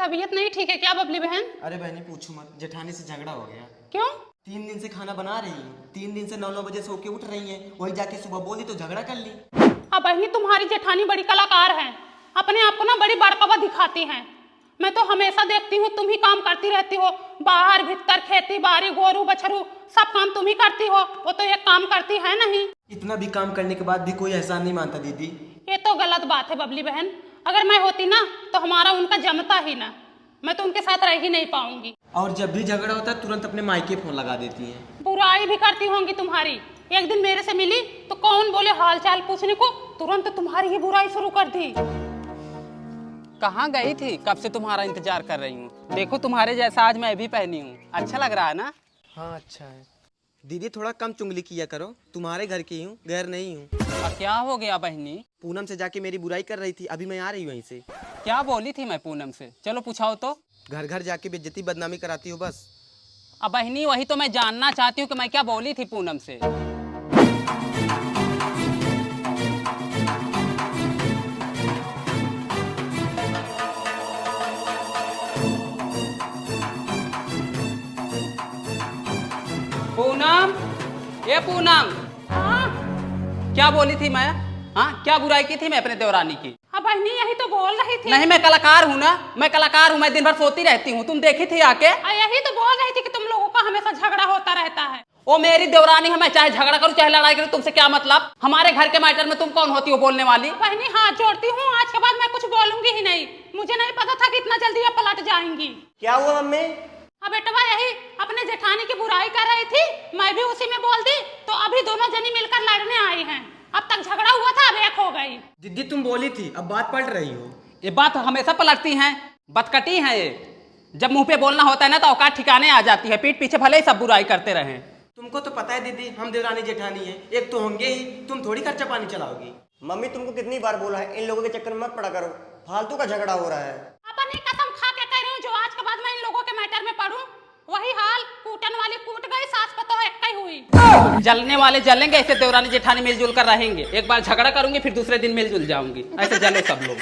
तबीयत नहीं ठीक है क्या बबली बहन? अरे बहनी पूछो मत, जेठानी से झगड़ा हो गया। क्यों? 3 दिन से खाना बना रही है, 3 दिन से 9-9 बजे सो के उठ रही है, वही जाके सुबह बोली तो झगड़ा कर ली। हाँ बहनी, तुम्हारी जेठानी बड़ी कलाकार है, अपने आप को ना बड़ी बड़कवा दिखाती हैं। मैं तो हमेशा देखती हूँ तुम ही काम करती रहती हो, बाहर भीतर खेती बाड़ी गोरू बछरू सब काम तुम ही करती हो, वो तो एक काम करती है नहीं। इतना भी काम करने के बाद भी कोई एहसान नहीं मानता दीदी। ये तो गलत बात है बबली बहन, अगर मैं होती ना तो हमारा उनका जमता ही ना, मैं तो उनके साथ रह ही नहीं पाऊंगी। और जब भी झगड़ा होता है तुरंत अपने मायके फोन लगा देती हैं। बुराई भी करती होंगी तुम्हारी। एक दिन मेरे से मिली तो कौन बोले हाल चाल पूछने को, तुरंत तुम्हारी ही बुराई शुरू कर दी। कहाँ गई थी? कब से तुम्हारा इंतजार कर रही हूँ। देखो तुम्हारे जैसा आज मैं भी पहनी हूँ, अच्छा लग रहा है ना? हाँ अच्छा है। दीदी थोड़ा कम चुंगली किया करो, तुम्हारे घर की हूँ, गैर नहीं हूँ। और क्या हो गया बहनी? पूनम से जाके मेरी बुराई कर रही थी, अभी मैं आ रही हूँ वहीं से। क्या बोली थी मैं पूनम से? चलो पूछाओ तो। घर घर जाके बेइज्जती बदनामी कराती हो बस। अब बहनी वही तो मैं जानना चाहती हूँ कि मैं क्या बोली थी पूनम से। पूनम, ये पूनम, हाँ क्या बोली थी मैं? हाँ क्या बुराई की थी मैं अपने देवरानी की? हाँ बहनी, यही तो बोल रही थी। नहीं मैं कलाकार हूँ ना, मैं कलाकार हूँ, मैं दिन भर सोती रहती हूँ, तुम देखी थी आके? यही तो बोल रही थी कि तुम लोगों का हमेशा झगड़ा होता रहता है। वो मेरी देवरानी है, मैं चाहे झगड़ा करूँ चाहे लड़ाई करूँ, तुमसे क्या मतलब? हमारे घर के मैटर में तुम कौन होती हो बोलने वाली? बहनी हाथ जोड़ती हूँ, आज के बाद मैं कुछ बोलूंगी ही नहीं। मुझे नहीं पता था कि इतना जल्दी आप पलट जाएंगी। क्या हुआ मम्मी? अब बेटवा यही अपने जेठानी की बुराई कर रही थी, मैं भी उसी में बोल दी, तो अभी दोनों जनी मिलकर लड़ने आई हैं। अब तक झगड़ा हुआ था, अब एक हो गई। दीदी तुम बोली थी, अब बात पलट रही हो। ये बात हमेशा पलटती हैं, बदकटी हैं ये। जब मुंह पे बोलना होता है ना तो औकात ठिकाने आ जाती है, पीठ पीछे भले ही सब बुराई करते रहें। तुमको तो पता है दीदी, हम देवरानी जेठानी है, एक तो होंगे ही, तुम थोड़ी खर्चा पानी चलाओगी। मम्मी तुमको कितनी बार बोला है इन लोगों के चक्कर में मत पड़ा करो, फालतू का झगड़ा हो रहा है। अपनी कसम खा के कह रही हूँ, जो आज के बाद मैं इन लोगों के मैटर में पढ़ूं, वही हाल कूटन वाली कूट गई, सास पतो एक ही हुई। जलने वाले जलेंगे, ऐसे देवरानी जेठानी मिलजुल कर रहेंगे। एक बार झगड़ा करूंगी फिर दूसरे दिन मिलजुल जाऊंगी, ऐसे जले सब लोग।